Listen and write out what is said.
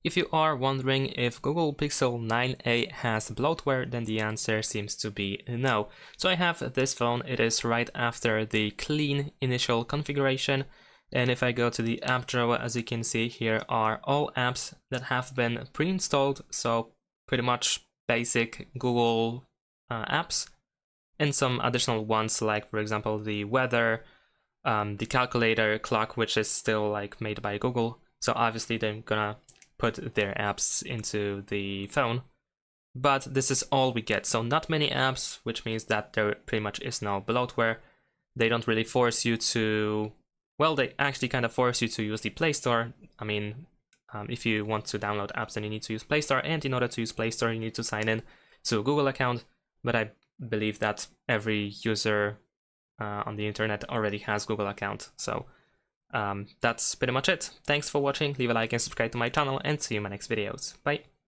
If you are wondering if Google Pixel 9a has bloatware, then the answer seems to be no. So I have this phone, it is right after the clean initial configuration, and if I go to the app drawer, as you can see, here are all apps that have been pre-installed, so pretty much basic Google apps, and some additional ones like, for example, the weather, the calculator, clock, which is still like made by Google. So obviously they're gonna put their apps into the phone, but this is all we get. So not many apps, which means that there pretty much is no bloatware. They don't really force you to, well, they actually kind of force you to use the Play Store. I mean, if you want to download apps, then you need to use Play Store, and in order to use Play Store, you need to sign in to a Google account. But I believe that every user on the internet already has Google account. So that's pretty much it. Thanks for watching, leave a like and subscribe to my channel, and see you in my next videos. Bye!